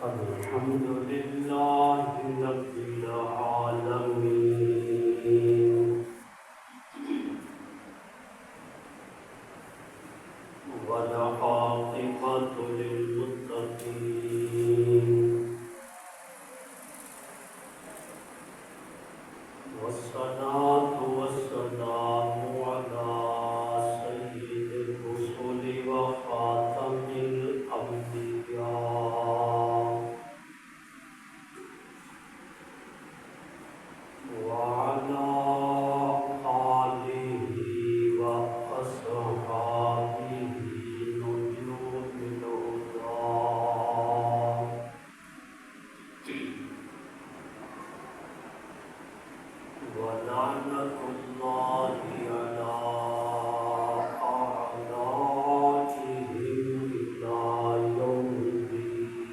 الحمد لله رب العالمين والعاقبة للمتقين والصلاة والسلام على سيد الرسل وخاتم الأنبياء وعلى آله وأصحابه نجوم الهدى ولعنة الله على أعدائهم إلى يوم الدين.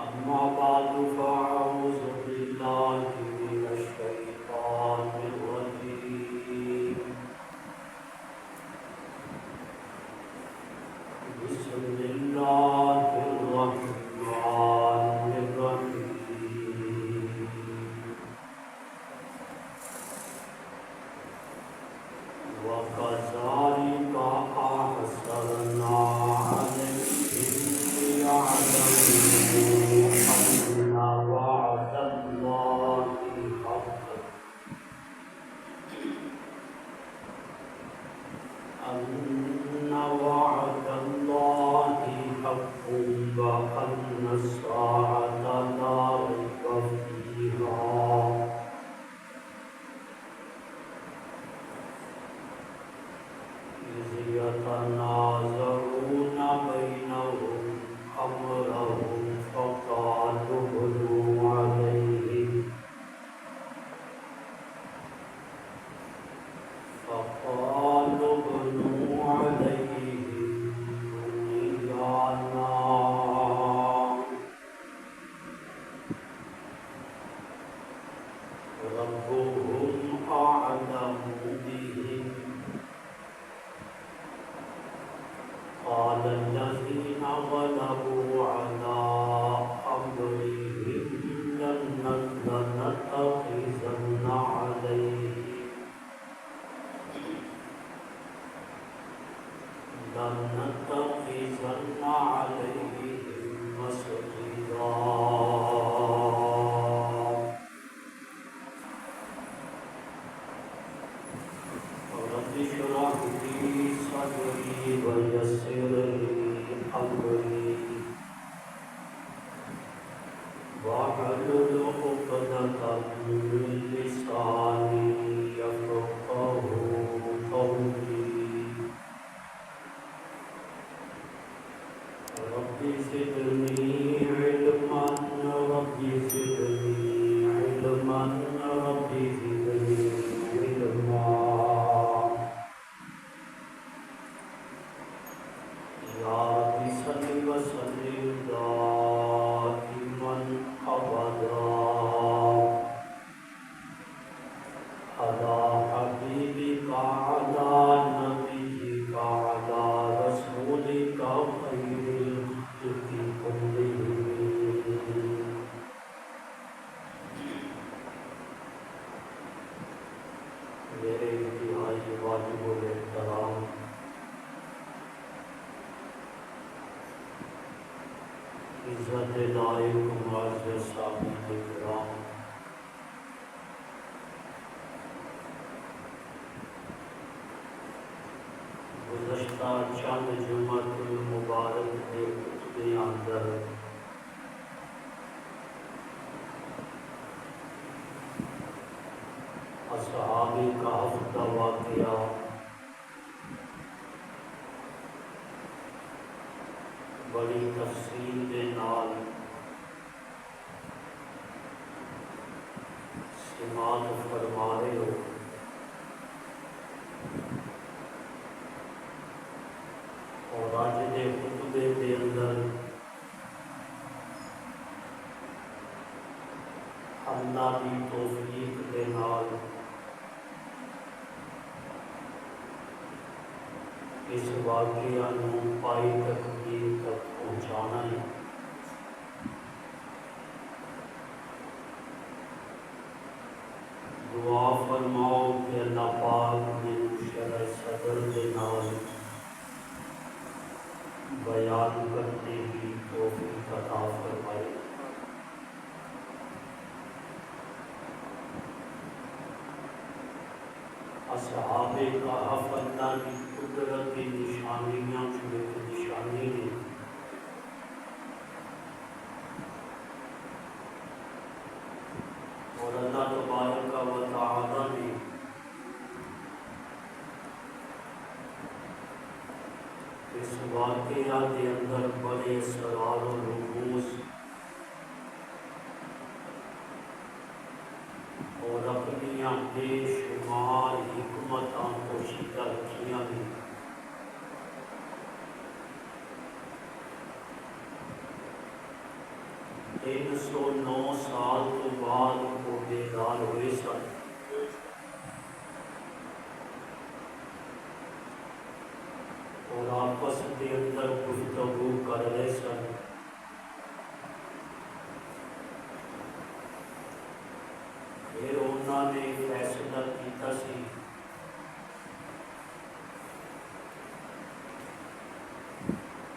أما بعد فأعوذ بالله من الشيطان الرجيم. بسم الله الرحمن الرحيم. وكذلك أحسنا عليهم ليعلموا أن وعد الله حق أن وعد الله حق وأن الساعة لا ريب فيها إذ يتنازعون بينهم أمرهم فقالوا بنوا عليهم بنيانا ربهم أعلم بهم. قال الذين غلبوا على أمرهم لنتخذن عليهم مسجدا. رب اشرح لي صدري ويسر لي أمري واحلل عقدة من لساني يفقهوا قولي. رب زدني علما رب زدني علما رب زدني علما. يا رب صل وسلم دائما أبدا على حبيبك على نبيك على رسولك خير الخلق كلهم. میرے انتہائی واجب الاحترام عزت لائق معزز صاحب کرام، گزشتہ چند جمعۃ المبارک کے خطبے اندر اصحاب کہف کا واقعہ بڑی تفصیل کے نال سماعت فرما رہے ہو. اور اج دے خطبے کے اندر اللہ کی توفیق کے نال اس واقعہ نو پائی تقدیر تک پہنچانا ہے۔ دعا فرماؤ کہ اللہ پاک مینوں شرح صدر دے نال بیان کرنے کی توفیق عطا فرمائے۔ اصحاب کہف اللہ کی قدرت کی نشانیاں چوں ایک نشانی نے، اور اللہ تبارک و تعالی نے اس واقعہ کے اندر بڑے اسرار و رموز اور اپنی بے شمار حکمتاں پوشیدہ رکھیاں ہیں۔ 309 سال تو بعد وہ بیدار ہوئے سن، اور آپس کے اندر گفتگو کر رہے سن۔ پھر انہوں نے فیصلہ کیتا سی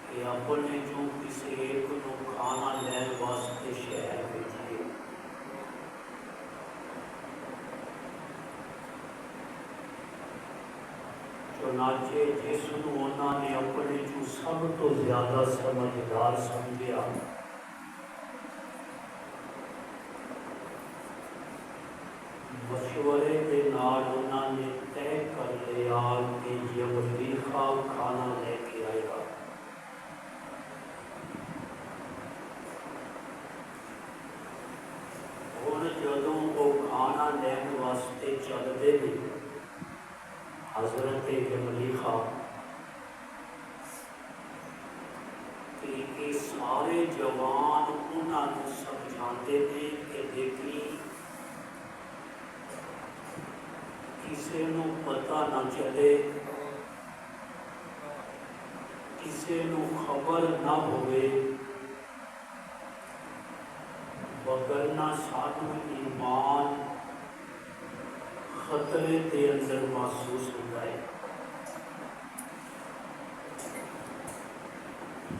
کہ اپنے جو کسی ایک کو کھانا لین واسطے شہر بھیجیے۔ چنانچہ جس نو انہوں نے اپنے جو سب تو زیادہ سمجھدار سمجھیا، مشورے کے نال انہوں نے طے کر لیا کہ یہ وظیفہ کھانا لے کے آئے گا۔ ہن جدوں وہ کھانا لین واسطے چلتے ہیں، حضرت زلیخا کہ یہ سارے جوان انہوں نے سمجھاتے ہیں کہ دیکھی کسی نو پتہ نہ چلے، کسی نو خبر نہ ہوئے، وگرنہ سانو ایمان خطرے دے اندر محسوس ہوتا ہے۔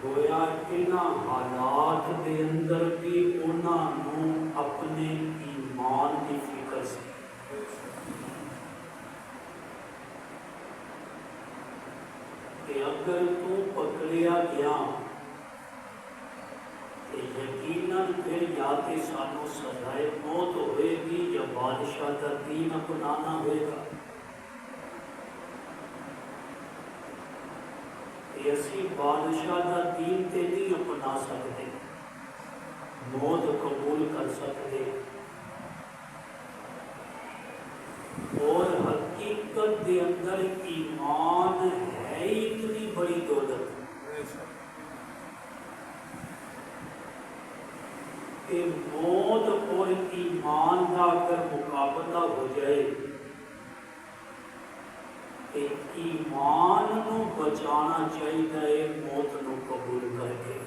گویا انہاں حالات دے اندر بھی انہاں نو اپنے ایمان کی فکر سی۔ کہ اگر تو پکڑیا گیا تو یقیناً پھر یا تے سانو سزائے موت ہوئے گی یا بادشاہ کا دین اپنانا ہوئے گا۔ کہ اسی بادشاہ کا دین تے نہیں اپنا سکتے، موت قبول کر سکتے، اور حقیقت دے اندر ایمان ہے اتنی بڑی دولت کہ موت اور ایمان کا اگر مقابلہ ہو جائے کہ ایمان نو بچانا چاہیے موت نو قبول کر کے۔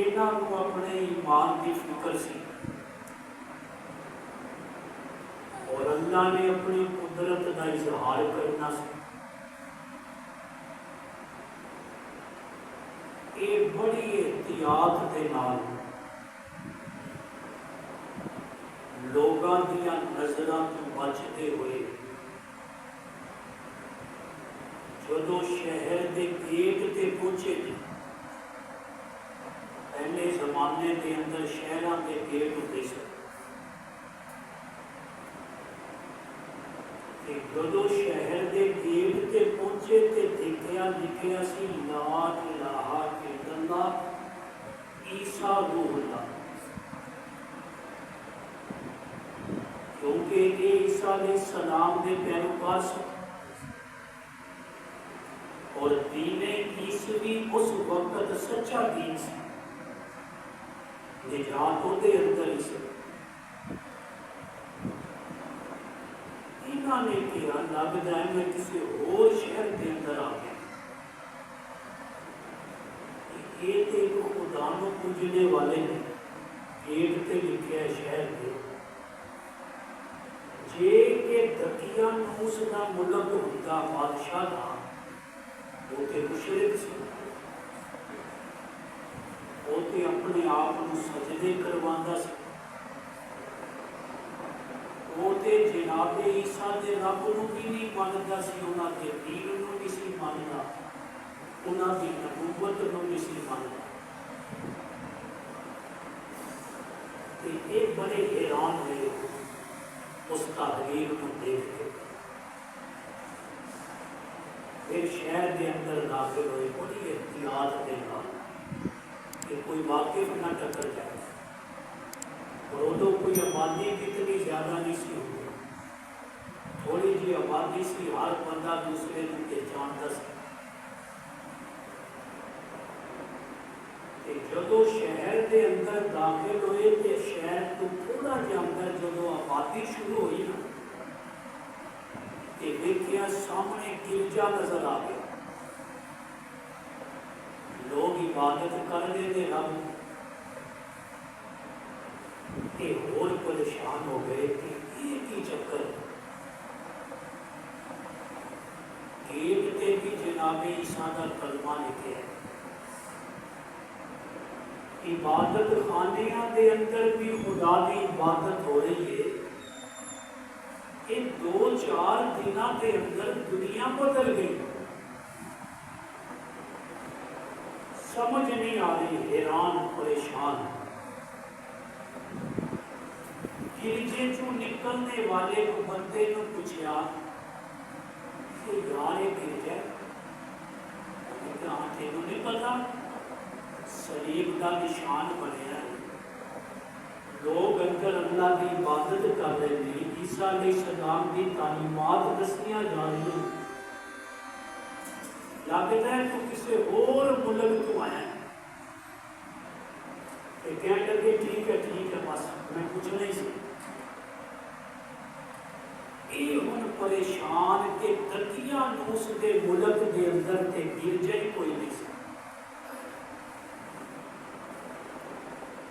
انہاں کو اپنے ایمان کی فکر سی، اور اللہ نے اپنی قدرت کا اظہار کرنا سی۔ یہ بڑی احتیاط کے نال لوگاں دیاں نظراں تو بچتے ہوئے جدو شہر کے گیٹ تے پہنچے، پہلے زمانے کے اندر شہراں کے گیٹ ہوتے سن، جدو شہر کے گیٹ تے پہنچے تے دیکھیا لکھیا سی لا الہ الا اللہ عیسیٰ روح اللہ، کیونکہ یہ عیسیٰ علیہ السلام کے پیروکار سن، اور دین عیسوی اس وقت سچا دین سی، نجات ہوتے اندر ہی سی۔ ਇਹਨਾਂ ਨੇ ਕਿਹਾ ਲੱਗਦਾ ਹੈ ਮੈਂ ਕਿਸੇ ਹੋਰ ਸ਼ਹਿਰ ਦੇ ਅੰਦਰ ਆ ਗਿਆ। ਇਹ ਤੇ ਖੁਦਾ ਨੂੰ ਪੂਜਣੇ ਵਾਲੇ ਨੇ, ਗੇਟ ਤੇ ਲਿਖਿਆ ਸ਼ਹਿਰ ਦੇ। ਜੇ ਇਹ ਦਕੀਆਨੂਸ ਦਾ ਮੁਲਕ ਹੁੰਦਾ ਬਾਦਸ਼ਾਹ ਦਾ, ਉਹ ਤੇ ਮੁਸ਼ਰਿਕ ਸੀ, ਉਹ ਤੇ ਆਪਣੇ ਆਪ ਨੂੰ ਸਜਦੇ ਕਰਵਾਉਂਦਾ ਸੀ, ਉਹ ਤੇ ਜਨਾਬੇ ਈਸਾ ਦੇ ਰੱਬ ਨੂੰ ਵੀ ਨਹੀਂ ਮੰਨਦਾ ਸੀ, ਉਹਨਾਂ ਦੇ ਦੀਨ ਨੂੰ ਨਹੀਂ ਸੀ ਮੰਨਦਾ, ਉਹਨਾਂ ਦੀ ਨਬੂਵਤ ਨੂੰ ਨਹੀਂ ਸੀ ਮੰਨਦਾ। ਤੇ ਇਹ ਬੜੇ ਹੈਰਾਨ ਹੋਏ ਉਸ ਤਹਰੀਰ ਨੂੰ ਦੇਖ ਕੇ। ਫਿਰ ਸ਼ਹਿਰ ਦੇ ਅੰਦਰ ਦਾਖਲ ਹੋਏ ਬੜੀ احتیاط ਦੇ ਨਾਲ کہ کوئی واقف نہ ٹکر جائے، اور ادو کوئی آبادی کتنی زیادہ نہیں سی ہوئی، تھوڑی جی آبادی سی، ہر بندہ دوسرے کو پہچانتا سی۔ جدو شہر کے اندر داخل ہوئے تو شہر تو تھوڑا جہا اندر جدو آبادی شروع ہوئی نا، تو دیکھیا سامنے گرجا نظر آ گیا، لوگ عبادت کر رہے تھے رب، یہ اور پریشان ہو گئے کہ یہ کی چکر ہے۔ گیٹ تے بھی جناب عیسیٰ کا کلمہ لکھے ہے، عبادت خانیاں دے اندر بھی خدا کی عبادت ہو رہی ہے۔ یہ 2-4 دنوں کے اندر دنیا بدل گئی، سمجھ نہیں آ رہی، حیران پریشان۔ گرجے چوں نکلنے والے کو بندے نے پوچھا کہ یار یہ گرجا ہے؟ ہاں تینوں نہیں پتا، صلیب کا نشان بنیا ہے، لوگ اندر اللہ کی عبادت کر رہے ہیں، عیسیٰ علیہ السلام کی تعلیمات دسیاں جا رہی ہیں، لگتا ہے تو کسی اور ملک تو آیا ہے۔ کہنے لگے ٹھیک ہے بس میں کچھ نہیں سی۔ یہ ہن پریشان کہ دکیانوس کے ملک کے اندر تے گرجا ہی کوئی نہیں سی،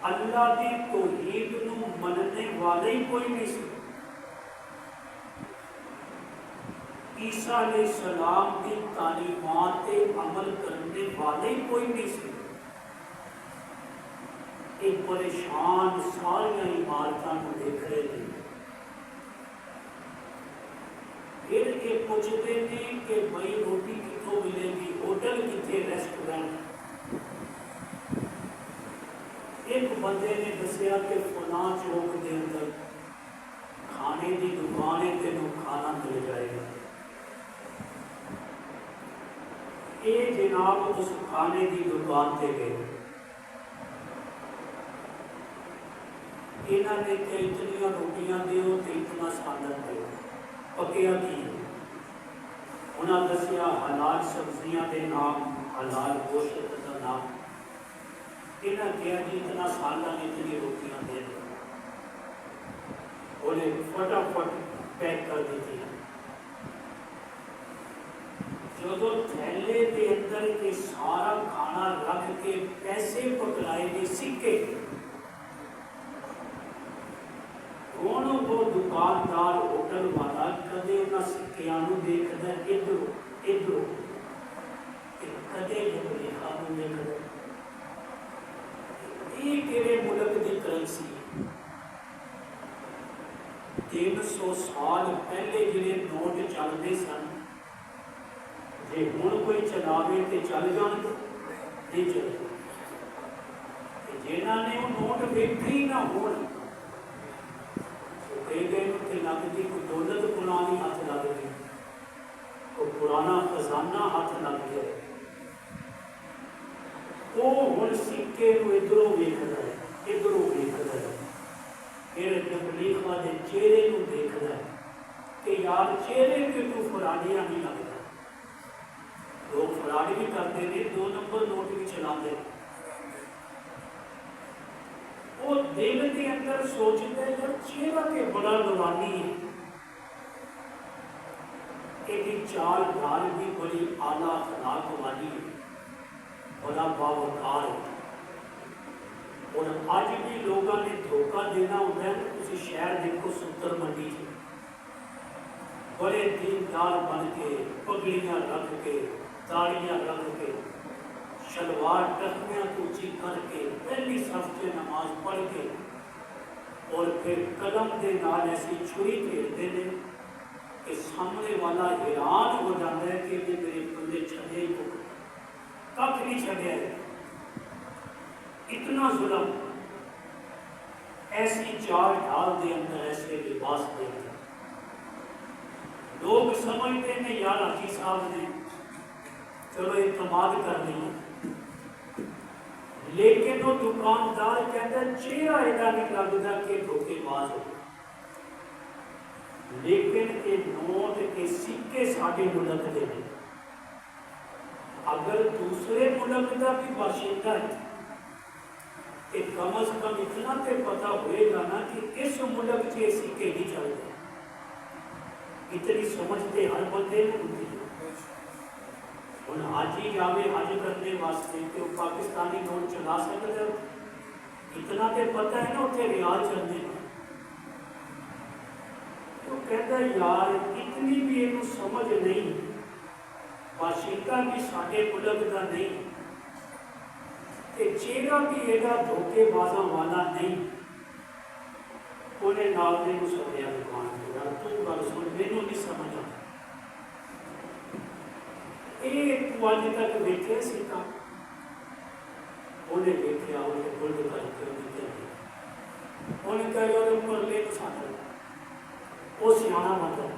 اللہ کی توحید نو مننے والے ہی کوئی نہیں سی، عیسیٰ علیہ السلام کی تعلیمات عمل کرنے والے ہی کوئی نہیں سی۔ ایک پریشان سارے عمارتوں کو دیکھ رہے تھے، پھر یہ پوچھتے ہیں کہ بھائی روٹی کتوں ملے گی، ہوٹل کتنے، ریسٹورینٹ؟ ایک بندے نے دسیا کہ فلاں چوک کے اندر کھانے کی دکان ہے، تینوں کھانا مل جائے گا۔ یہ جناب اس کھانے کی دکان تے گئے، یہاں نے کہ اتنی روٹیاں دیو تو اتنا سالن دیو، پکیا کی؟ انہاں دسیا حلال سبزیاں دے نام، حلال گوشت کا نام۔ انہاں کہا جی اتنا سالن اتنی روٹیاں دے دو، انہیں فٹافٹ پیک کر دیتی ہیں۔ جدو تھیلے کے اندر یہ سارا کھانا رکھ کے پیسے پکڑائے گئے سکے، کون وہ دکاندار ہوٹل والا کدے انہاں سکیاں نو دیکھدا ہے ادھر کدے لکھا نو دیکھدا، یہ کہڑے ملک کی کرنسی؟ 300 سال پہلے جڑے نوٹ چلتے سن، جی ہوں کوئی چلاوے تو چل جان گے، نہیں چلے، جنہوں نے وہ نوٹ ویکھے ہی نہ ہون، کہہ گئے کہ لگتی کوئی دولت پرانی ہاتھ لگ گئی، کوئی پرانا خزانہ ہاتھ لگ گیا، وہ ہوں سکے ادھروں ویکھدا ہے، ادھروں ویکھدا ہے، پھر تبلیغ دے چہرے کو دیکھدا ہے کہ یار چہرے پہ تو فرادیاں نہیں لگتا، لوگ فراڈ بھی کرتے ہیں، 2 نمبر نوٹ بھی چلاتے ہیں۔ وہ دل کے اندر سوچتا ہے یار چہرہ کے بڑا نورانی ہے، یہ چال ڈال بھی بڑی اعلیٰ اخلاق والی ہے، بڑا باوقار ہے۔ اور اج بھی لوگوں نے دھوکہ دینا ہوتا ہے نا، تسی شہر دیکھو ستر منڈی سے بڑے دیندار بن کے پگڑیاں رکھ کے داڑیاں رکھ کے شلوار ٹخنیاں اونچی کر کے پہلی صف سے نماز پڑھ کے اور پھر قلم دے نال ایسی چھری پھیرتے ہیں کہ سامنے والا حیران ہو جاتا ہے کہ یہ میرے بندے چھڑے ہی کو کھ نہیں چھڑیا ہے۔ اتنا ظلم، ایسی چال ڈھال دے اندر، ایسے لباس دے اندر لوگ سمجھتے ہیں یار حاجی صاحب نے چلو اعتماد کر لیا، لیکن وہ دکاندار کہتا ہے چہرہ ایڈا نہیں لگتا کہ دھوکے باز ہو، لیکن یہ نوٹ کے سکے ساڈے ملک دے ہیں۔ اگر دوسرے ملک کا بھی باشندہ ہے کہ کم از کم اتنا تے پتہ ہوئے گا نا کہ اس ملک سے سکے نہیں چلتے، اتنی سمجھتے ہر بندے میں ہوتی ہے۔ ہوں حاجی جاوے حج کرنے واسطے کہ وہ پاکستانی نوٹ چلا سکتا ہے، اتنا تے پتہ ہے نا اتنے ریال چلنے کا۔ تو کہتا ہے یار اتنی بھی یہ سمجھ نہیں، باشندہ بھی ساڈے ملک کا نہیں، کہ چہرہ بھی ایڈا دھوکے بازاں والا نہیں۔ انہیں نال نے سدیا دکان پہ، یار تو گل سن، مینوں نہیں سمجھ آتا یہ تو اج تک ویکھے سکا؟ انہیں ویکھیا، انہیں بلڈ کر کے انہیں کہا یار اوپر لے تو ساتھ وہ سیاح مطلب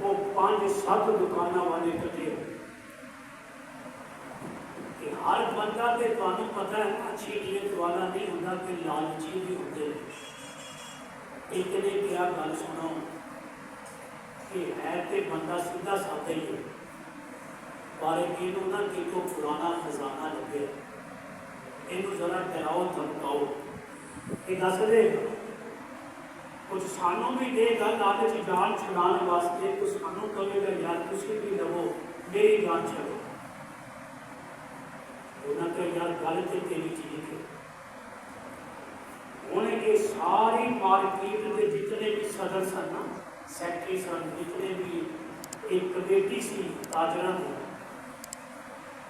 وہ 5-7 دکانوں والے کٹے کہ ہر بندہ تے تانوں پتہ ہے اچھی نیت والا نہیں ہوتا کہ لالچی بھی ہوتے ہیں۔ ایک نے کیا گل سنو کہ ہے تے بندہ سیدھا سادہ ہی ہے، پر یہ نہ کہ تو پرانا خزانہ لگے، یہ ذرا ڈراؤ دھمکاؤ، یہ دس دے گا کچھ سانوں بھی دے گا لالچ جان چھڑان واسطے، تو سانوں کہے گا یار تسی بھی لو میری جان چھڑو، انہوں نے کہا یار گل تے تیری چیز ہے۔ انہیں یہ ساری مارکیٹ کے جتنے بھی صدر سن نا، سیکٹری سن، جتنے بھی ایک کمیٹی سی تاجرہ کی،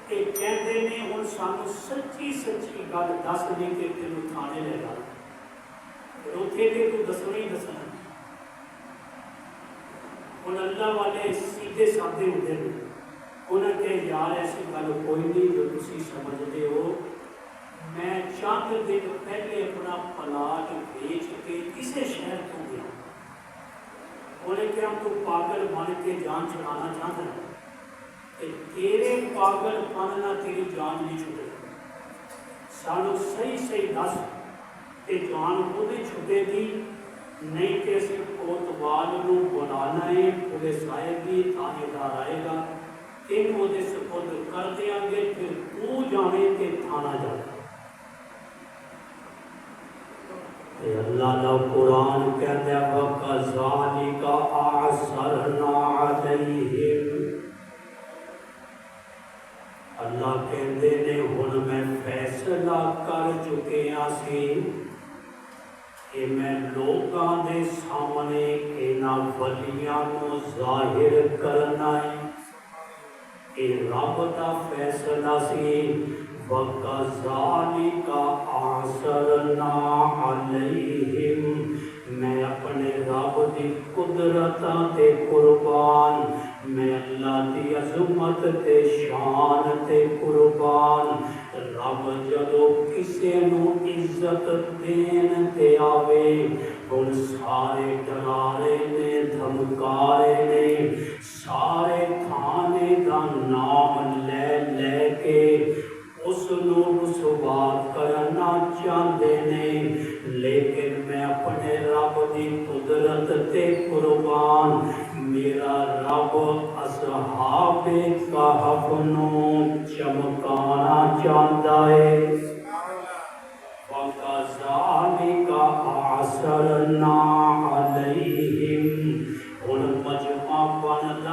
یہ کہتے ہیں ہوں سانوں سچی سچی گل دس دی کہ تینوں تھانے لے جا، اتنے کہ تو دسنا ہی دسنا۔ ہوں اللہ والے سیدھے سادے ہوتے ہیں، انہیں کہ یار ایسی گل کوئی نہیں جو تسی سمجھتے ہو، میں چند دن پہلے اپنا پلاٹ بیچ کے کسی شہر کو گیا، انہیں کہ ہم تو پاگل بن کے جان چھڑانا چاہتے ہیں کہ تیرے پاگل بننا تیری جان نہیں چھٹے، سانو صحیح صحیح دس کہ جان وہی چھٹے گی، نہیں کہ اسی کوتوال نو بلانا ہے، پولیس آئے گی، تھانے دار آئے گا، تین وہ سپرد کر دیا گے، پھر تو جانے کہ تھانہ جانا۔ اللہ کا قرآن کہتا ہے وَكَذَلِكَ أَعْثَرْنَا عَلَيْهِمْ، اللہ کہتے ہیں ہن میں فیصلہ کر چکے ہاں سی کہ میں لوگاں دے سامنے انہاں ولیاں نو ظاہر کرنا ہے، یہ رب دا فیصلہ سی۔ وَكَذَلِكَ أَعْثَرْنَا عَلَيْهِمْ، میں اپنے رب دی قدرت تے قربان، میں اللہ دی عظمت تے شان تے قربان، رب جدو کسے نو عزت دین تے آوے، ہن سارے ڈرارے نے، دھمکارے نے، سارے تھانے دا نام لے لے کے اس نو رسوا کرنا چاہتے ہیں، لیکن میں اپنے رب دی قدرت تے قربان، میرا رب اصحاب کہف نو چمکانا چاہتا ہے۔ وَكَذَلِكَ أَعْثَرْنَا عَلَيْهِمْ، ہن مجمع بندا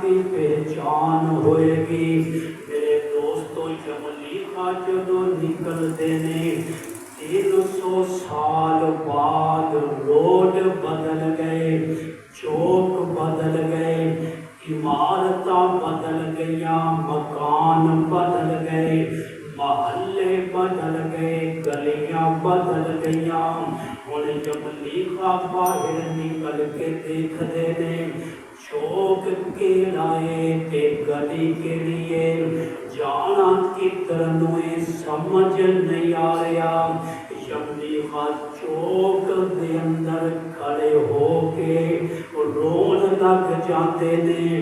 کی پہچان ہوئے گی۔ میرے دوستو یملیکا جدو نکلتے نے 300 سال بعد روڈ بدل گئے، چوک بدل گئے، عمارتاں بدل گئیاں، مکان بدل گئے، محلے بدل گئے، گلیاں بدل گئیاں۔ ہن یملیکا باہر نکل کے دیکھدے نے چوک کیڑا ہے تے گلی کیڑی ہے، جانا کدھر نوں سمجھ نہیں آ رہا۔ یملیکا چوک دے اندر کھڑے ہو کے رون لگ جاتے نے،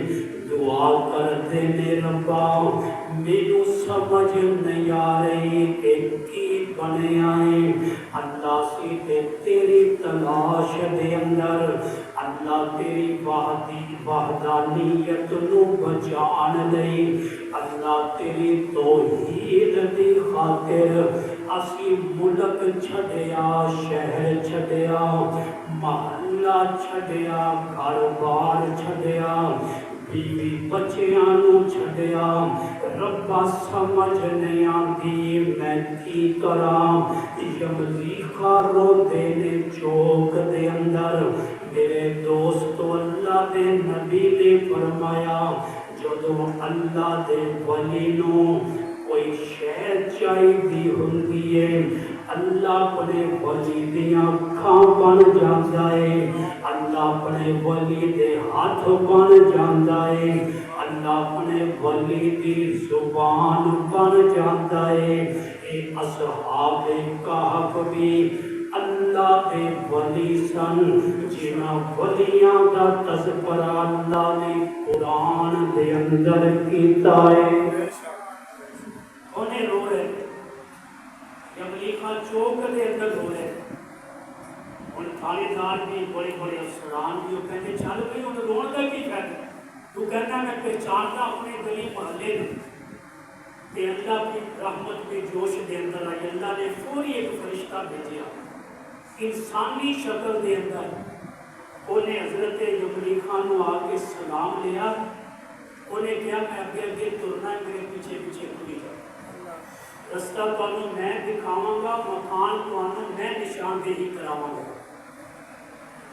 دعا کرتے نے ربا مینوں سمجھ نہیں آ رہی کہ کی بنیا ہے۔ اللہ سی تے تیری تلاش دے اندر اللہ تیری وحدانیت نو بچان لئی، اللہ تیری توحید دی خاطر اسی ملک چھڈیا، شہر چھڈیا، محلہ چھڈیا، گھر بار چھڈیا، بیوی بچیاں نو چھڈیا۔ ربا سمجھ نہیں آندی میں کی کراں۔ یملیکا روندے نے چوک دے اندر۔ میرے دوستو اللہ دے نبی نے فرمایا جدو اللہ دے ولی نو کوئی شے چاہیدی ہوندی ہے، اللہ اپنے ولی دیاں اکھاں بن جاندا ہے، اللہ اپنے ولی دے ہاتھ بن جاندا ہے، اللہ اپنے ولی دی زبان بن جاندا ہے۔ اے اصحاب کہف بھی اللہ دے ولی سن، جنہاں ولیاں دا تذکرہ اللہ نے قرآن دے اندر کیتا ہے۔ انہیں رو رہے یملیکا چوک دے اندر رو رہے، ان تھانے دار بھی بڑے بڑے افسران بھی وہ کہتے چل بھئی انہیں رون کا کی فائدہ، تو کہتا میں پہچانتا اپنے گلی محلے میں۔ تے اللہ کی رحمت کے جوش دے اندر آئی، اللہ نے فوری ایک فرشتہ بھیجیا انسانی شکل دے اندر۔ انہیں حضرت یملیکا نو آ کے سلام لیا، انہیں کہا میں اگے اگے ترنا ہے، میرے پیچھے پیچھے کھلی جاؤ، رستہ تانوں میں دکھاواں گا، مکان تانوں میں نشاندہی کراواں گا۔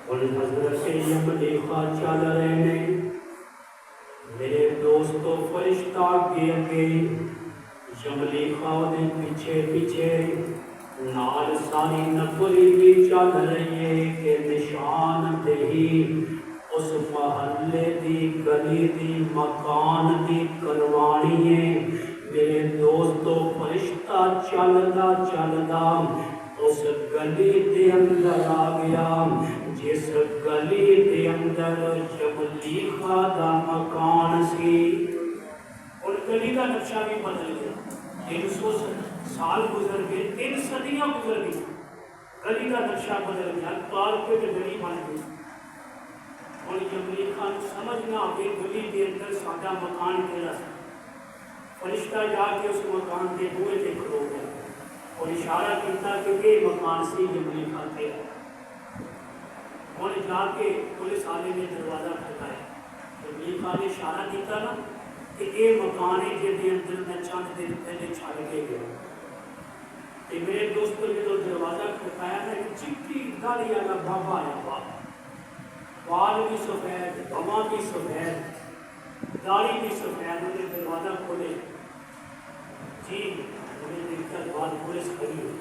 اور حضرت یملیکا چل رہے نے، میرے دوستو فرشتہ آگے اگے، یملیکا دے پیچھے پیچھے، نال ساری نفری بھی چل رہی ہے کہ نشان دہی اس محلے دی، گلی دی، مکان دی کروانی ہے۔ میرے دوستو فرشتہ چلدا چلدا اس گلی دے اندر آ گیا، جس گلی دے اندر یملیکا دا مکان سی۔ اور گلی کا نقشہ بھی بدل گیا، 300 سال گزر گئے، 3 صدیاں گزر گئی، گلی کا نقشہ بدل گیا، کارپیٹ گلی بن گئی۔ اور یملیکا نو سمجھ نہ آگے گلی کے اندر ساڈا مکان کیڑا سی۔ فرشتہ جا کے اس مکان کے بوئے تے کھلو گیا اور اشارہ کیتا کہ یہ مکان سی یملیکا کے۔ اور جا کے پولیس والے نے دروازہ کھٹکایا، یملیکا نے اشارہ کیتا نا کہ یہ مکان ہے جہدے اندر میں چند دن پہلے چھڈ کے گیا۔ تے میرے دوستو جدو دروازہ کھٹکایا نا، ایک چٹی داڑھی والا بابا آیا، بال بھی سفید، بواں بھی سفید، داڑھی بھی سفید، انہیں دروازہ کھولے، جی انہیں دیکھ کر بعد پولیس کھڑی ہے،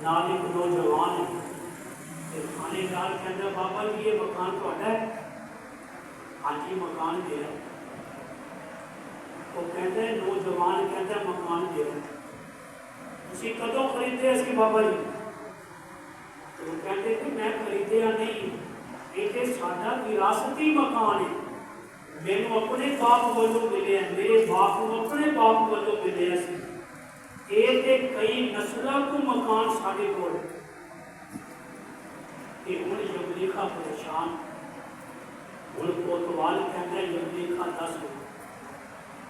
نال ایک نوجوان ہے، تھانے دار کہتا بابا جی یہ مکان تہاڈا ہے؟ ہاں جی مکان میرا ہے۔ وہ کہتے ہیں نوجوان کہتا ہے مکان میرا ہے، تسی کدوں خریدے اسی بابا جی؟ تو وہ کہتے کہ میں خریدیا نہیں، یہ ساڈا وراثتی مکان ہے، مینوں اپنے باپ والوں ملے ہیں، میرے باپ کو اپنے باپ والوں ملے ہیں، یہ تے کئی نسلوں کو مکان ساڈے کول ہے۔ کہ ہن یملیکا پریشان، ہن کوتوال کہتا ہے یملیکا دس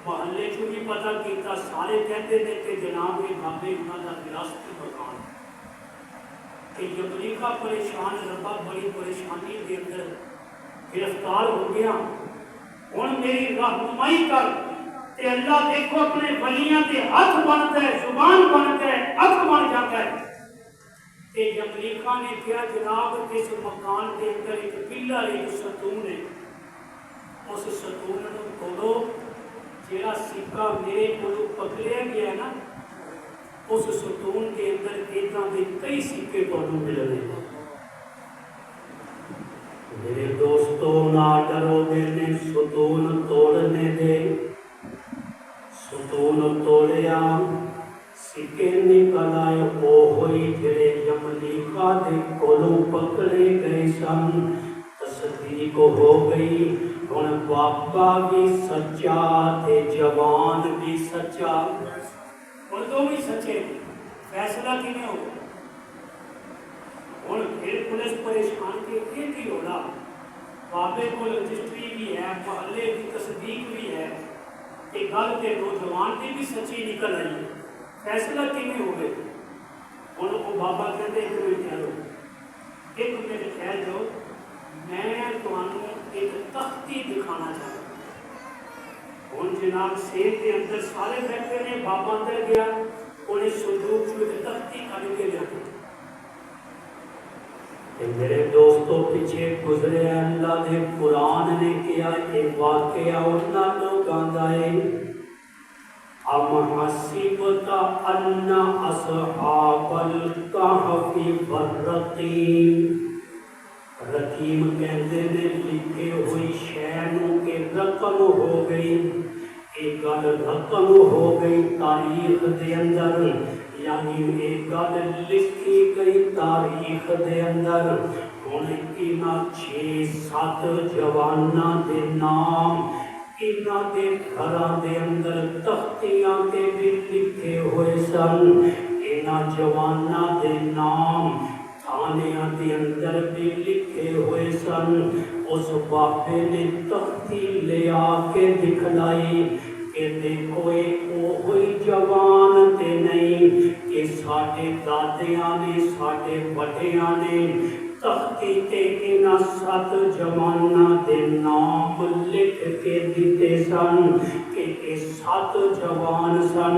محلے چ بھی پتہ کیتا، سارے کہتے ہیں کہ جناب یہ بابے انہاں دا وراثتی مکان ہے۔ کہ یملیکا پریشان، ربا بڑی پریشانی کے اندر گرفتار ہو گیا۔ ہن میری رہنمائی کر تے اللہ دیکھو اپنے ولیاں تے ہاتھ بنتا ہے، زبان بنتا ہے، اکھ بن جاتا ہے۔ تے جب لیکھا نے کیا جناب اس مکان کے اندر ایک پلر ایک ستون ہے، اس ستون نو توڑو، جیڑا سکہ میرے کولوں پکڑیا گیا ہے نا، اس ستون کے اندر ایداں دے کئی سکے تانوں ملنے۔ میرے دوستو نہ ڈرو نے ستون توڑنے دے، ستون توڑیا سکے نکل آئے، وہ ہوئی جڑے یملیکا دے کولوں پکڑے گئے سن۔ تصدیق ہو گئی ہن بابا بھی سچا تے جوان بھی سچا، ہن دو بھی سچے۔ فیصلہ کیویں ہو؟ ہن پھر پولیس پریشان کہ یہ کی ہو رہا؟ بابے کو رجسٹری بھی ہے، محلے کی تصدیق بھی ہے، کہ گل کے نوجوان کی بھی سچی نکل آئی ہے، فیصلہ کیویں ہو گئے؟ ہن وہ بابا کہتے ایک منٹ ٹھہرو، ایک منٹ ٹھہر جاؤ، میں تمہیں ایک تختی دکھانا چاہتا ہوں۔ ہن جناب سیب کے اندر سارے بیٹھے نے، بابا اندر گیا، انہیں صندوق چ ایک تختی کھڑ کے لیا۔ میرے دوستوں پیچھے گزرے اللہ نے قرآن نے کیا ایک واقعہ انہاں لوگاں دا ہے۔ ام حسبت ان اصحاب الکہف والرقیم، رقیم کہندے نے لکھے ہوئی شے نوں کہ رقم ہو گئی، ایک گل رقم ہو گئی تاریخ دے اندر، یعنی ایک گل لکھی گئی تاریخ دے اندر۔ ہن انہاں 6-7 جواناں دے نام انہاں دے گھراں دے اندر تختیاں تے بھی لکھے ہوئے سن۔ انہاں جواناں دے نام تھانیاں دے اندر بھی لکھے ہوئے سن۔ اس بابے نے تختی لے آ کے دکھلائی کہ دیکھو کوئی جوان تے نہیں کہ ساڈے دادیاں نے ساڈے وڈیاں نے تختی تے انہاں 7 جواناں دے نام لکھ کے دیتے سن کہ یہ 7 جوان سن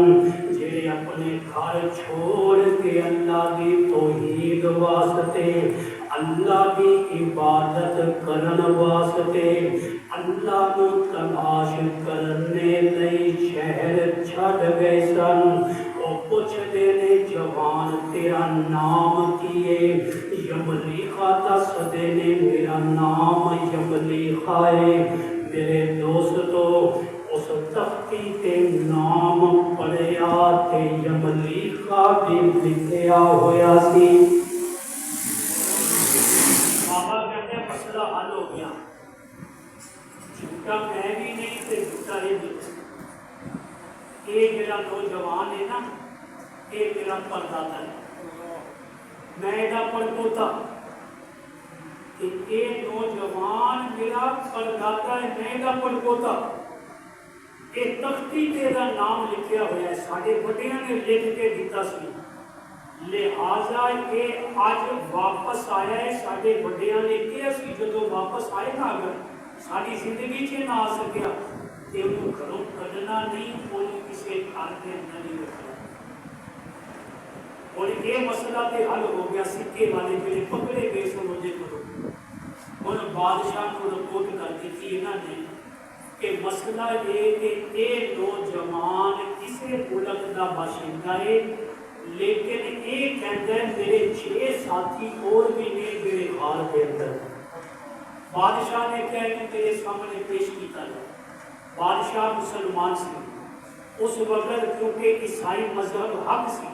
جڑے اپنے گھر چھوڑ کے اللہ دی توحید واسطے، اللہ کی عبادت کرن واسطے، اللہ کو تلاش کرنے لئی شہر چھڑ گئے سن۔ وہ پوچھتے نے جوان تیرا نام کی ہے؟ یملیخا دسدے نے میرا نام یملیخا ہے۔ میرے دوستو اس تختی تے نام پڑھیا تے یملیخا بھی لکھیا ہویا سی۔ بابا کہتے ہیں مسئلہ حل ہو گیا، جھوٹا میں بھی نہیں تے جھوٹا یہ بھی۔ یہ میرا نوجوان ہے نا، یہ میرا پردادا ہے، میں ایڈا پڑپوتا کہ یہ نوجوان میرا پردادا ہے، میں ایڈا پڑپوتا۔ یہ تختی تیرا نام لکھیا ہوا ہے، ساڈے وڈیاں نے لکھ کے دیتا سی، لہٰذا یہ اج واپس آیا ہے۔ ساڈے وڈیاں نے کیا سی جدوں واپس آئے گا اگر ساری زندگی چ نہ آ سکیا تے انہوں گھروں کڈنا نہیں، انہوں کسی گھر کے اندر نہیں رکھنا۔ اور یہ مسئلہ تے حل ہو گیا، سکے والے جڑے پکڑے گئے سن انہیں کرو۔ ہن بادشاہ کو رپورٹ کر دیتی انہاں نے کہ مسئلہ یہ کہ یہ نوجوان کسی ملک کا باشندہ ہے، لیکن یہ کہتا ہے میرے 6 ساتھی اور بھی نے میرے غار کے اندر۔ بادشاہ نے کہا کہ تیرے سامنے پیش کیتا ہے۔ بادشاہ مسلمان سی اس وقت، کیونکہ عیسائی مذہب حق سی،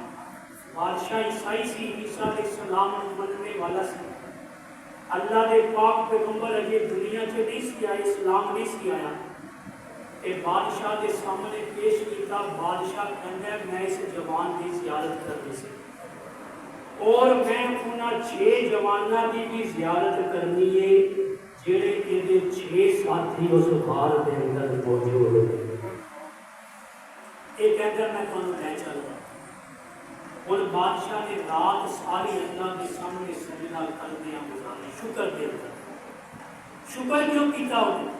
بادشاہ عیسائی سی، عیسیٰ علیہ السلام مننے والا سی۔ اللہ دے پاک پیغمبر اجے دنیا چ نہیں سی آئے، اسلام نہیں سی آیا، کہ بادشاہ کے سامنے پیش کیتا۔ بادشاہ کہتا ہے میں اس جوان کی زیارت کرنی سی، اور میں انہاں 6 جواناں کی بھی زیارت کرنی ہے جڑے یہ 6 ساتھی اس غار کے اندر موجود ہوتے۔ یہ کہتا ہے میں تمہیں لے چلوں۔ اور بادشاہ نے رات ساری اللہ کے سامنے سجدہ کردیاں گزاری، شکر دے۔ شکر کیوں کیتا انہیں؟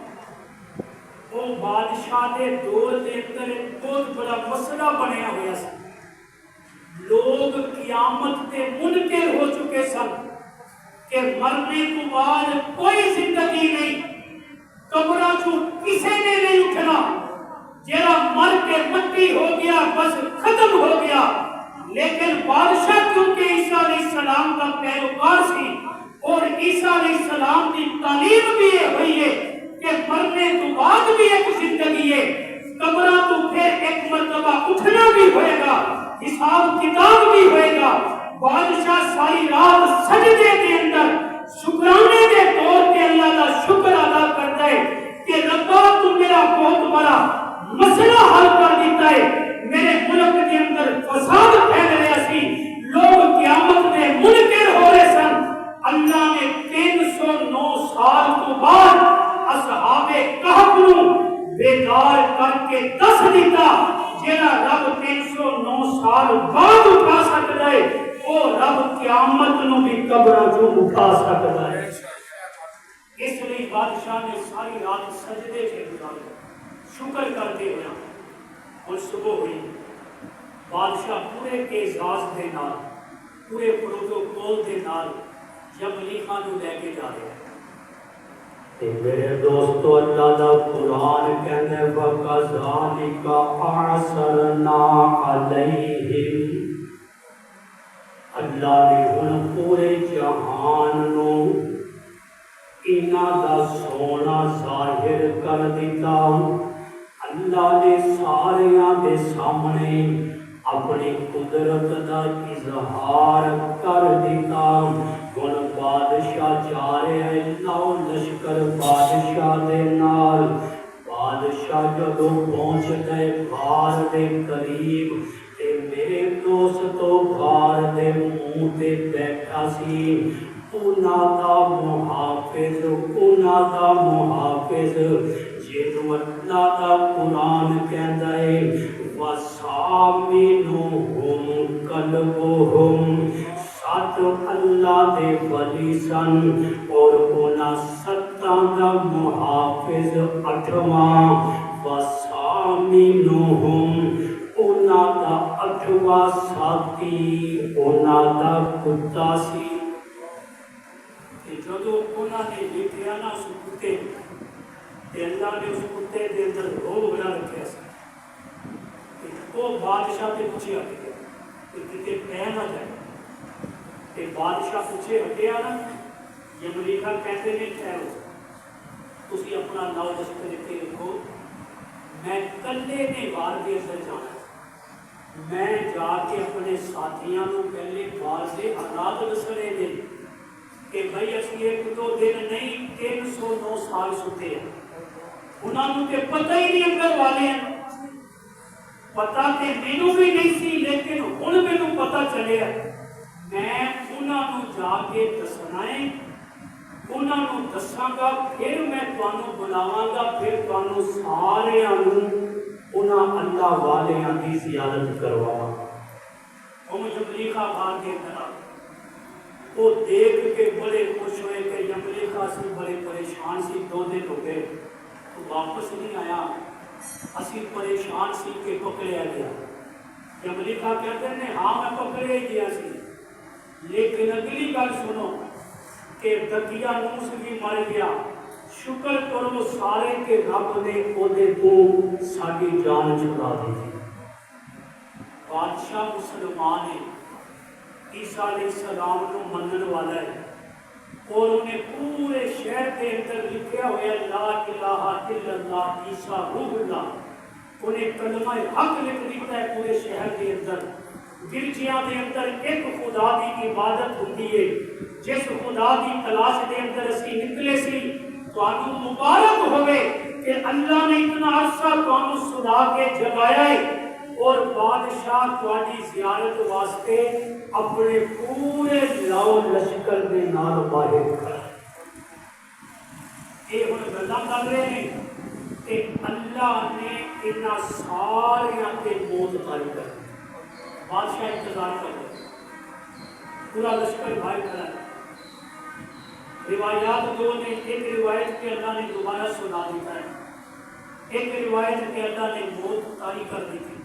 وہ بادشاہ کے دور کے اندر ایک بہت بڑا مسئلہ بنیا ہوا سی۔ لوگ قیامت کے منکر ہو چکے سن کہ مرنے تو بعد کوئی زندگی نہیں، قبراں چوں کسی نے نہیں اٹھنا، جڑا مر کے مٹی ہو گیا بس ختم ہو گیا۔ لیکن بادشاہ کیونکہ عیسیٰ علیہ السلام کا پیروکار سی اور عیسیٰ علیہ السلام کی تعلیم بھی یہ ہوئی ہے کہ مرنے تو بعد بھی ایک زندگی ہے، قبراں تو پھر ایک مرتبہ اٹھنا بھی ہوئے گا، حساب کتاب بھی ہوئے گا۔ بادشاہ ساری رات سجدے کے اندر شکرانے کے طور پہ اللہ کا شکر ادا کرتا ہے کہ ربا تو میرا بہت بڑا مسئلہ حل کر دیتا ہے، میرے ملک کے اندر فساد پھیل رہا سی، لوگ قیامت میں منکر ہو رہے سن۔ اللہ نے 309 سال تو بعد اصحاب کہف نو بیدار کر کے دس دیتا، جیڑا رب 309 سال بعد اٹھا سکتا ہے وہ رب قیامت نو بھی قبراں چوں اٹھا سکتا ہے۔ اس لیے بادشاہ نے ساری رات سجدے سے گزاری، شکر کرتے ہوئے اور صبح ہوئی۔ بادشاہ پورے اعزاز دے نال، پورے پروٹوکول دے نال یملیکا نو لے کے جا رہے ہیں۔ میرے دوستو اللہ دا قرآن کہنے وَكَذَلِكَ أَعْثَرْنَا عَلَيْهِمْ، اللہ نے ہن پورے جہان نو انہاں دا سونا ظاہر کر دیتا۔ اللہ نے ساریاں دے سامنے اپنی قدرت دا اظہار کر دیتا۔ ہن بادشاہ جا رہے ہیں لاؤ لشکر بادشاہ دے نال۔ بادشاہ جدوں پہنچ گئے غار دے قریب تے میرے دوستو غار دے منہ تے بیٹھا سی انہاں دا محافظ جنوں اللہ دا قرآن کہندا ہے وَسَامِنُهُمْ كَلْبُهُمْ، 7 اللہ دے ولی سن اور انہاں 7 دا محافظ 8واں وَسَامِنُهُمْ، انہاں دا 8واں ساتھی انہاں دا کتا سی۔ جدو انہاں نے دیکھا نا اس کتے تے اللہ نے اس کتے دے اندر روب بنا رکھا سی، وہ بادشاہ کے پیچھے ہٹ گیا کہ کتے پہ نہ جائے۔ کہ بادشاہ پیچھے ہٹیا نا، یملیکا کہتے ہیں ٹھہرو، تسی اپنا ناؤ لشکر کے رکھو، میں کلے نے غار کے اندر جانا، میں جا کے اپنے ساتھیاں کو پہلے غار سے حالات دسنے دے کہ بھائی اسی ایک دو دن نہیں 309 سال ستے ہیں۔ انہوں نے کہ پتہ ہی نہیں اندر والے ہیں، پتہ کہ مینوں بھی نہیں سی، لیکن ہن مینوں پتہ چلے میں انہوں نے جا کے دسنا ہے، انہوں نے دساں گا، پھر میں تانوں بلاواں گا، پھر تانوں ساریاں انہاں اللہ والیاں دی زیارت کرواواں گا۔ ہم یملیکا غار کے اندر وہ دیکھ کے بڑے خوش ہوئے کہ یملیکا سے بڑے پریشان سی، 2 دن ہو گئے تو واپس نہیں آیا، اسی پریشان سی کہ پکڑیا گیا۔ یملیکا کہتے ہیں ہاں میں پکڑے گیا سی، لیکن اگلی گل سنو کہ دقیانوس بھی مر گیا، شکر کرو سارے کہ رب نے اودے تو ساری جان چھڑا دی تھی۔ بادشاہ مسلمان ہے، عیسیٰ علیہ السلام کو منن والا ہے، اور انہیں پورے شہر کے اندر لکھیا ہوا ہے لا الہ الا اللہ عیسیٰ روح اللہ، انہیں کلمہ حق لکھ دیتا ہے پورے شہر کے اندر۔ گرجیاں دے اندر ایک خدا دی عبادت ہوتی ہے، جس خدا دی تلاش دے اندر اسی نکلے سی، تو آنو مبارک ہوئے کہ اللہ نے اتنا عرصہ تو آنو سنا کے جگایا ہے، اور بادشاہ تواڈی زیارت واسطے اپنے پورے لاؤ لشکر دے نال باہر کھڑا۔ یہ ہن گلاں کر رہے ہیں کہ اللہ نے انہاں ساریاں تے موت طاری کر دی۔ بادشاہ انتظار کر رہے، پورا لشکر باہر کھڑا ہے۔ روایات دو نے، ایک روایت کے اللہ نے دوبارہ سنا دیتا ہے ایک روایت کے اللہ نے موت طاری کر دی تھی،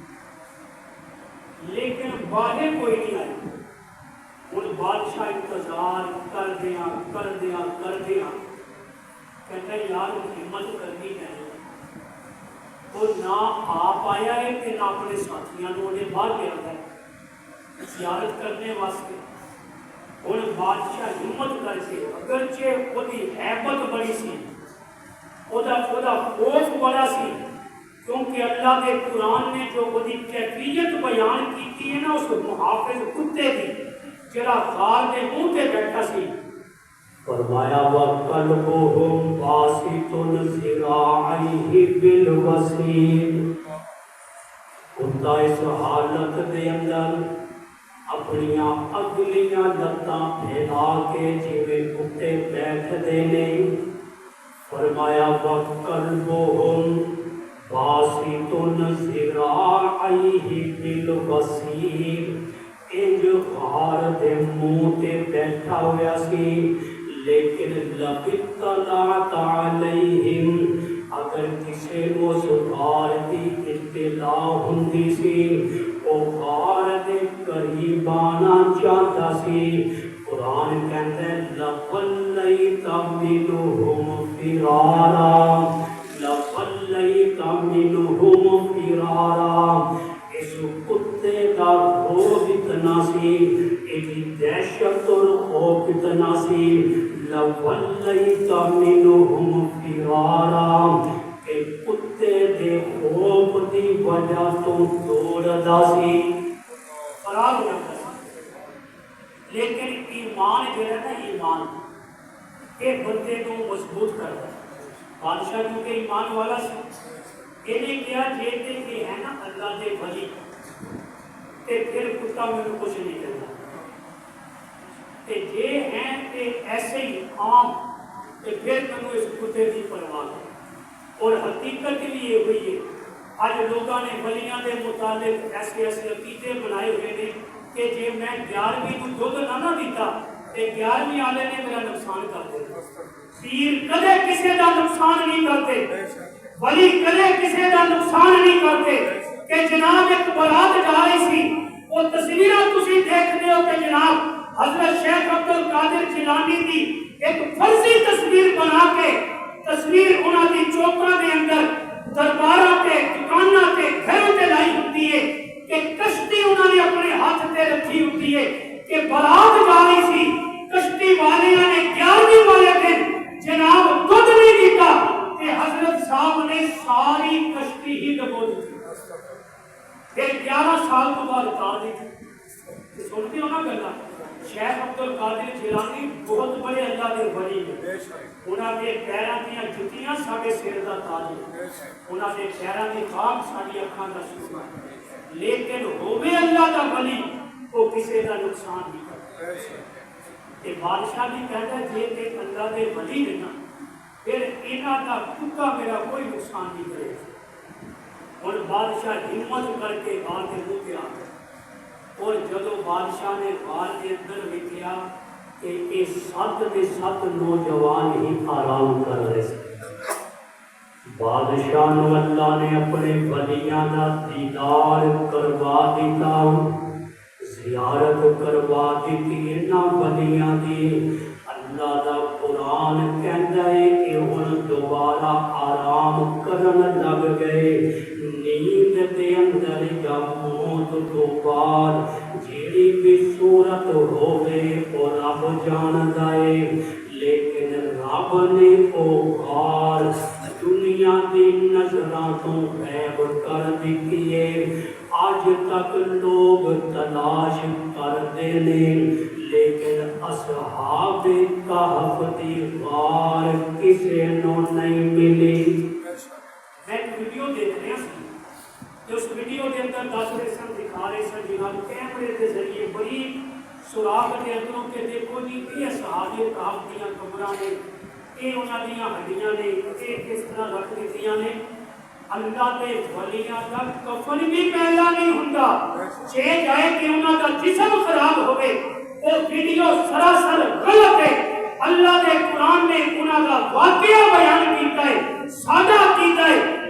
لیکن باہر کوئی نہیں آئی۔ ہوں بادشاہ انتظار کر دیا کہتا یار ہمت کرنی ہے، وہ نہ آپ آیا ہے کہ نہ اپنے ساتھیوں نے باہر لیا ہے زیارت کرنے واسطے۔ ہوں بادشاہ ہمت کر کے، اگرچہ وہی حیبت بڑی سی، خوف بڑا سی، کیونکہ اللہ کے قرآن نے جو وہی کیفیت بیان کی ہے نا، اس محافظ کتے کی جڑا غار کے منہ تے بیٹھا سی، فرمایا وَقَلْبُهُمْ بَاسِطٌ ذِرَاعَيْهِ بِالْوَسِيلِ۔ کتا اس حالت دے اندر اپنیاں اگلیاں لتاں پھیلا کے جویں کتے بیٹھدے نے، فرمایا وَقَلْبُهُمْ بَاسِطٌ ذِرَاعَيْهِ بِالْوَسِيلِ۔ انج غار دے منہ تے بیٹھا ہویا سی، لیکن لَبِطَّلَعْتَ عَلَيْهِمْ، اگر کسی کو اس غار کی اطلاع ہوندی سی، وہ غار دے قریب آنا چاہتا سی۔ قرآن کہتا ہے لَوَلَّيْتَ مِنْهُمْ فِرَارًا، لَوَلَّيْتَ مِنْهُمْ فِرَارًا۔ اس کتے کا خوف اتنا سی، ایڈی دہشت اور خوف اتنا سی، لَوَلَّيْتَ مِنْهُمْ فِرَارًا، کہ کتے دے خوف دی وجہ تو دوڑدا سی، فرار ہو جاتا سی۔ لیکن ایمان جو ہے نا، ایمان یہ بندے کو مضبوط کرتا ہے۔ بادشاہ کیونکہ ایمان والا سی، انہیں کیا جیتے کہ ہے نا اللہ دے ولی، تے پھر کتا میں کچھ نہیں کرتا، تے جے ہیں تے ایسے ہی عام، تے پھر میں اس کتے کی پرواہ ہے۔ اور حقیقت بھی یہ ہوئی ہے، آج لوگوں نے ولیاں دے متعلق ایسے عقیدے بنائے ہوئے ہیں کہ جے میں 11ویں کو دودھ نہ دیتا تے 11ویں والے نے میرا نقصان کر دیتا۔ پیر کدے کسی کا نقصان نہیں کرتے، ولی کدے کسی کا نقصان نہیں کرتے۔ کہ جناب ایک برات جا رہی سی، وہ تصویریں تسی دیکھتے ہو کہ جناب حضرت شیخ عبدالقادر جیلانی کی ایک فرضی تصویر بنا کے، تصویر انہاں دی چوکاں دے اندر درباراں تے دکاناں تے گھروں تے لائی ہوتی ہے، کہ کشتی انہوں نے اپنے ہاتھ تے رکھی ہوتی ہے کہ برات جا رہی سی، کشتی والیاں نے 11ویں والے دن جناب دودھ نہیں دیتا کہ حضرت صاحب نے ساری کشتی ہی ڈبو دی، پھر 11 سال تو بعد اتار دی تھی۔ سنتے ہو نا گلا، شیخ عبدالقادر جیلانی بہت بڑے اللہ کے ولی ہیں، انہاں دے پیراں دیاں جُتیاں ساڈے سر دا تاج ہے، انہاں دے پیراں دی خاک ساڈی اکھاں دا سرما ہے، لیکن ہووے اللہ دا ولی وہ کسی دا نقصان نہیں کرتا۔ تے بادشاہ بھی کہتا ہے جے تے اللہ دے ولی نے نا، پھر انہاں دا کتا میرا کوئی نقصان نہیں کرے۔ اور بادشاہ ہمت کر کے غار کے منہ پہ آ گیا، اور جدو بادشاہ نے غار کے اندر ویکھیا کہ یہ 7 دے 7 نوجوان ہی آرام کر رہے تھے، بادشاہ نو اللہ نے اپنے ولیاں دا دیدار کروا دیتا، زیارت کروا دیتی انہاں ولیاں دی۔ اللہ دا قرآن کہندا ہے کہ ہن دوبارہ آرام کرن لگ گئے، نیند دے اندر یا موت تو بعد جیڑی بھی صورت ہوئے وہ رب جاندا ہے، لیکن رب نے او غار دنیا دی نظراں تو غائب کر دتی ہے۔ آج تک لوگ تلاش کردے نے، لیکن اصحاب کہف دی غار کسے نو نہیں ملی۔ میں ایک ویڈیو دیکھ رہا سی، اس ویڈیو کے اندر دس رہے سن، دکھا رہے سن جناب کیمرے کے ذریعے بڑی سوراخ کے اندروں کے دیکھو جی یہ اصحاب کہف دیاں قبراں نے، یہ انہاں دیاں ہڈیاں نے، یہ کس طرح رکھ دتیاں نے۔ اللہ دے ولیاں دا کفن بھی پہلا نہیں ہوندا، جے جائے کہ انہاں دا جسم خراب ہوئے، وہ ویڈیو سراسر غلط ہے۔ اللہ دے قرآن نے انہاں دا واقعہ بیان کیتا ہے، سادہ کیتا ہے،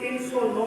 309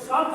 7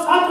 7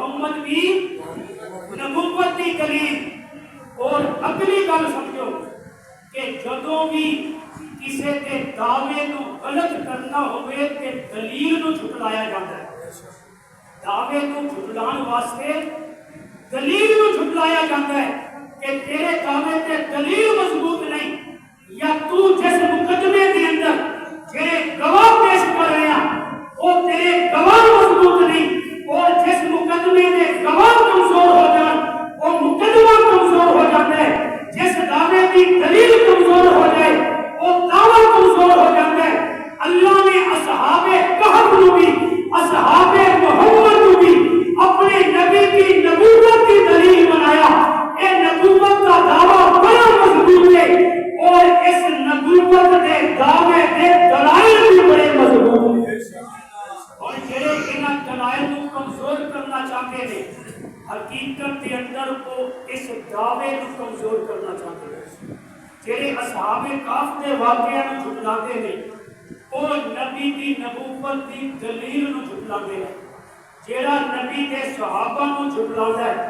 محمد بھی نبوت کی دلیل۔ اور اگلی گل سمجھو کہ جدوں بھی کسی کے دعوے کو غلط کرنا ہوئے تے دلیل کو جھٹلایا جاتا ہے۔ دعوے کو جھٹلان واسطے دلیل کو جھٹلایا جاتا ہے کہ تیرے دعوے تے دلیل مضبوط نہیں، یا تو جس مقدمے کے اندر جڑے گواہ پیش کر رہے ہیں وہ تیرے گواہ مضبوط نہیں، اور جس مقدمے کے گواہ کمزور ہو جان وہ مقدمہ کمزور ہو جاتا ہے، جس دعوے کی دلیل کمزور ہو جائے وہ دعویٰ کمزور ہو جاتا ہے۔ اللہ نے اصحاب کہف کو بھی اصحاب محمد کو بھی اپنے نبی کی نبوت کی دلیل بنایا۔ اے نبوت کا دعویٰ بڑا مضبوط ہے، اور اس نبوت کے دعوے کے دلائل بھی بڑے مضبوط ہیں۔ اور جڑے انہاں دلائل کو کمزور کرنا چاہتے ہیں، حقیقت کے اندر کو اس دعوے کو کمزور کرنا چاہتے ہیں۔ جڑے اصحاب کہف کے واقعے کو جھٹلاتے ہیں اور نبی کی نبوت کی دلیل کو جھٹلاتے ہیں۔ جڑا نبی کے صحابہ کو جھٹلاتا ہے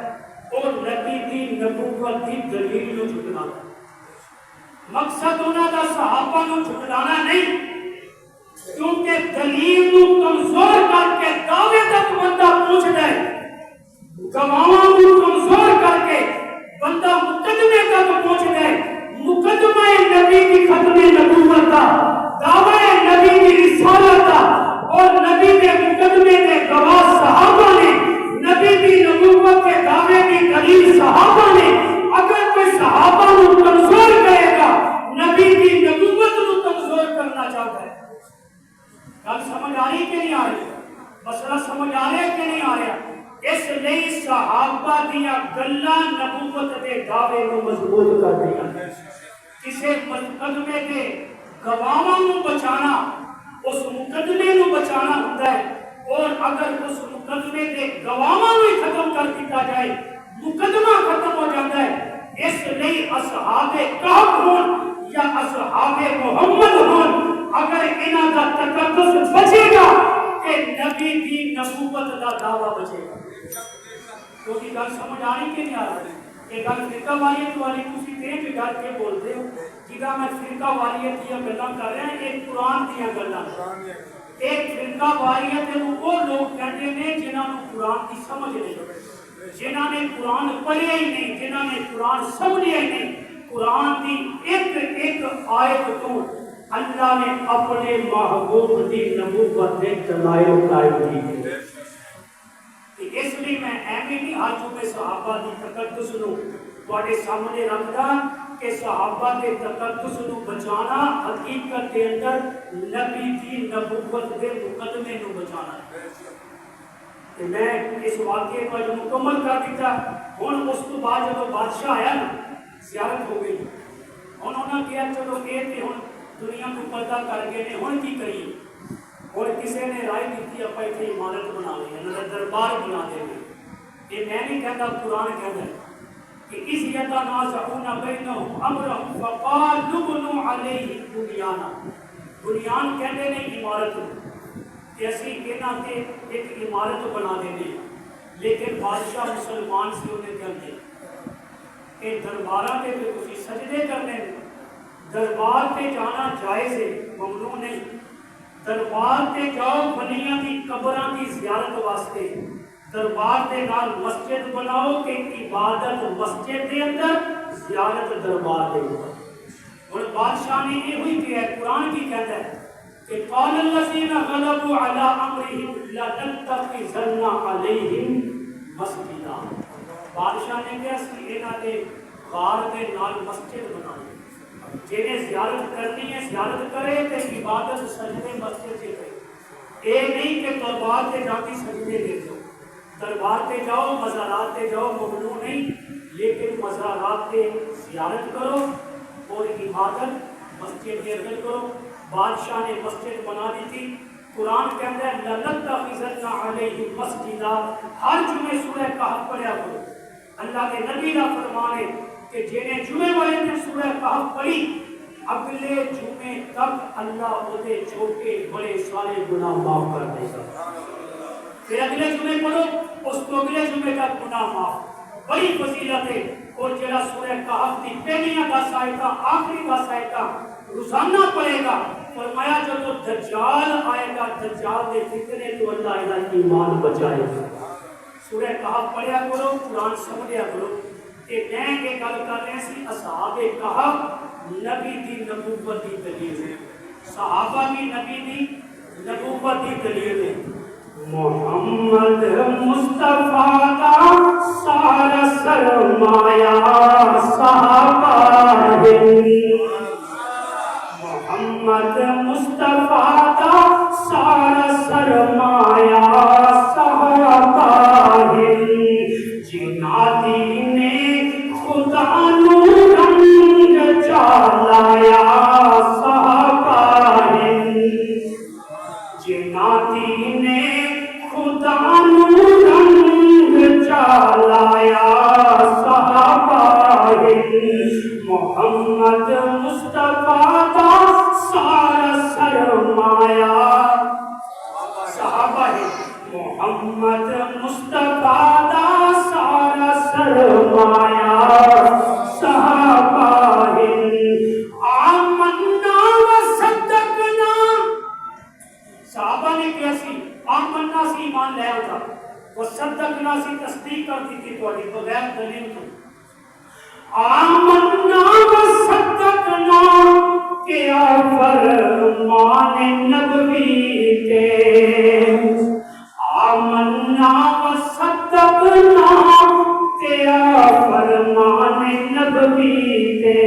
اور نبی کی نبوت کی دلیل کو جھٹلاتا ہے۔ مقصد انہاں دا صحابہ کو جھٹلانا نہیں، کیونکہ دلیل کو کمزور کر کے دعوے تک بندہ پہنچتا ہے، گواہاں کو کمزور کر کے بندہ مقدمے تک پہنچتا ہے۔ مقدمہ نبی کی ختم نبوت کا، دعوی نبی کی رسالت کا، اور نبی کے مقدمے کے گواہ صحابہ نے، نبی کی نبوت کے دعوے کی دلیل صحابہ نے۔ اگر کوئی صحابہ کو کمزور کرے گا، نبی کی نبوت کو کمزور کرنا چاہتا ہے۔ گل سمجھ آ رہی کہ نہیں آ رہی؟ مسئلہ سمجھ آ رہا ہے کہ نہیں آ رہا؟ اس لیے صحابہ دیا گلاں نبوت کے دعوے کو مضبوط کر دیا۔ کسی مقدمے کے گواہاں کو بچانا اس مقدمے کو بچانا ہوتا ہے، اور اگر اس مقدمے کے گواہاں کو ختم کر دیا جائے مقدمہ ختم ہو جاتا ہے۔ اس لیے اصحاب کہف ہون یا اصحاب محمد ہون، اگر انہاں کا تقدس بچے گا کہ نبی کی نبوت کا دعویٰ بچے گا۔ تو یہ گل سمجھ آ رہی کہ نہیں آ رہی؟ یہ گل فرقہ واریت والی تسی تیز ڈر کے بولتے ہو، جہاں میں فرقہ واریت دیا گلاں کر رہا ہوں، ایک قرآن دیا گلاں۔ ایک فرقہ واریت ہے وہ لوگ کہتے ہیں جنہاں نے قرآن کی سمجھ نہیں، جنہاں نے قرآن پڑھیا ہی نہیں، جنہاں نے قرآن سمجھیا ہی نہیں۔ قرآن کی ایک ایک آیت کو اللہ نے اپنے محبوب کی نبوت کے دلائل قائم کی۔ اس لیے میں ایویں نہیں ہر چکے صحابہ کی تقدس نو تواڈے سامنے رکھدا کہ صحابہ کے تقدس نو بچانا حقیقت کے اندر نبی کی نبوت کے مقدمے نو بچانا ہے۔ کہ میں اس واقعے کو جو مکمل کر دیتا ہن اس تو بعد جب بادشاہ آیا نا زیارت ہو گئی، انہوں نے کہا چلو یہ کہ ہن دنیا کو پردہ کر گئے نے، ہن کی کریے؟ اور کسی نے رائے دیتی آپ اتنے عمارت بنا لی، دربار بنا دیں گے۔ یہ میں نہیں کہتا، قرآن کہتا ہے کہ اِذْ يَتَنَازَعُونَ بَيْنَهُمْ أَمْرَهُمْ فَقَالُوا ابْنُوا عَلَيْهِمْ بُنْيَانًا۔ بنیان کہتے نہیں عمارت کہ اسی انہاں تے ایک عمارت بنا دیں گے، لیکن بادشاہ مسلمان سے انہیں کہتے کہ درباراں تے تسی سجدے کرنے، دربار تے جانا جائز ہے، ممنوع نہیں۔ دربار تے جاؤ ولیاں دی قبراں دی زیارت واسطے، دربار دے نال مسجد بناؤ کہ عبادت مسجد دے اندر، زیارت دربار دے اندر۔ اور بادشاہ نے یہ ہوئی کہ قرآن کی کہتا ہے کہ قال الذین غلبوا علی امرہم لنتخذن علیہم مسجدا۔ بادشاہ نے کہا کہ انہاں دے غار دے نال مسجد بنائی، جنہیں زیارت کرنی ہے زیارت کرے تے عبادت سجدے مسجد سے کرے۔ اے نہیں کہ دربار تے جا کے سجدے دے دو، دربار تے جاؤ مزارات تے جاؤ ممنوع نہیں، لیکن مزارات تے زیارت کرو اور عبادت مسجد کے اندر کرو۔ بادشاہ نے مسجد بنا دی تھی۔ قرآن کہتا ہے لَنَتَّخِذَنَّ عَلَيْهِمْ مَسْجِدًا۔ ہر جمعے سورہ کہف پڑھیا کرو۔ اللہ کے نبی کا فرمان ہے کہ جنہیں جمعے والے نے سورہ کہف پڑھی اگلے جمعے تک اللہ انہیں چھوٹے بڑے سارے گناہ معاف کر دے گا۔ پھر اگلے جمعے پڑھو، اس کو اگلے جمعے کا گناہ معاف، بڑی فضیلت ہے۔ اور جڑا سورہ کہف کی پہلیاں 10 آیتاں آخری 10 آیتاں روزانہ پڑھے گا، فرمایا جب دجال آئے گا، دجال دے فتنے تو اللہ دا ایمان بچائے گا۔ سورہ کہف پڑھیا کرو، قرآن سمجھیا کرو۔ کہ میں یہ گل کر رہے سی اصحاب کہف نبی دی نبوت دی دلیل ہے، صحابہ بھی نبی دی نبوت دی دلیل ہے۔ محمد مصطفیٰ کا سارا سرمایہ صحابہ ہے، محمد مصطفیٰ کا سارا سرمایہ صحابہ ہے، جنہ نے خدا نو رنگ چلایا صحابہ ہے، جنہ نے خدا نو رنگ چلایا صحابہ ہے، محمد مصطفیٰ کا سارا سرمایہ صحابہ ہے، محمد مصطفیٰ کا سارا سرمایہ صحابہ ہے۔ آمنا و صدقنا، صحابہ نے کیا سی؟ آمنا سی ایمان لے آتا، وہ صدقنا سی تصدیق کرتی تھی تھوڑی بغیر دلیل تو۔ آمنا و صدقنا کیا فرمان نبوی کے، آمنا و صدقنا کیا فرمان نبوی کے،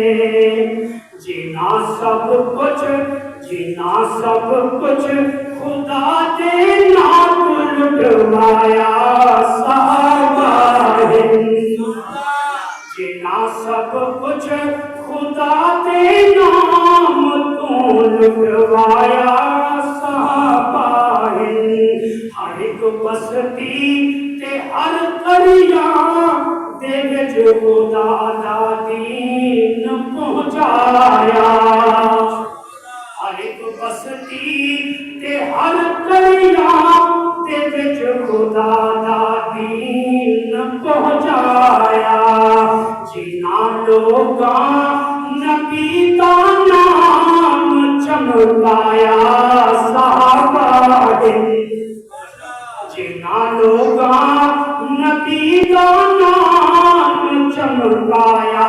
جنا سب کچھ خدا دے نام لٹوایا صحابہ ہے، جنا سب کچھ خدا دے نام تو لٹوایا صحابہ ہے، ہر ایک بستی تے ہر قریہ دے وچ خدا دا دین پہنچایا، ہر ایک بستی تے ہر قریہ دے وچ خدا دا دین پہنچایا، جنہاں لوگاں نبی دا نام چمکایا صحابہ ہے، جنہاں لوگاں نبی دا نام چمکایا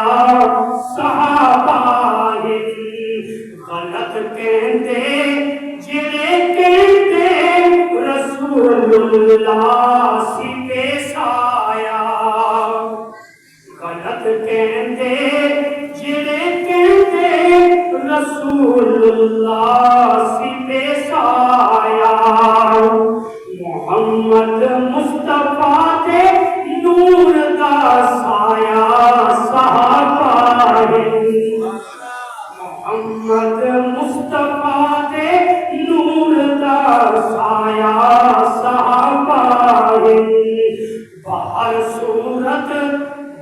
صحابہ ہے، غلط کہندے جڑے کہندے رسول اللہ سی پیش آیا، غلط کہندے جڑے کہندے رسول اللہ سی پیش آیا، محمد مصطفیٰ دے نور دا سایہ صحابہ ہے، محمد مصطفیٰ دے نور دا سایہ صحابہ ہے،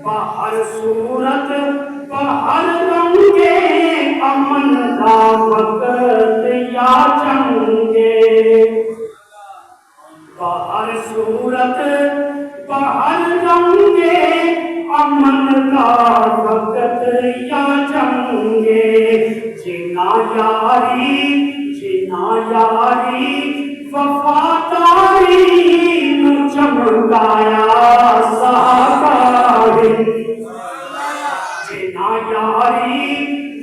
باہر صورت باہر رنگے امن دا وقت یا جنگے، باہر صورت باہر رنگے امن کا وقت یا جنگے، جنا یاری وفاداری نو چمکایا صحابہ ہے، جنا یاری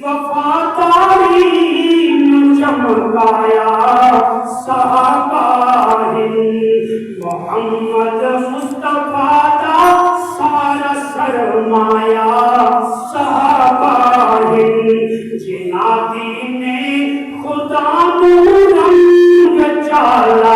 وفاداری نو چمکایا صحابہ ہے، محمد مصطفیٰ دا سارا سرمایہ صحابہ ہے، جنہ نے خدا نو رنگ چالا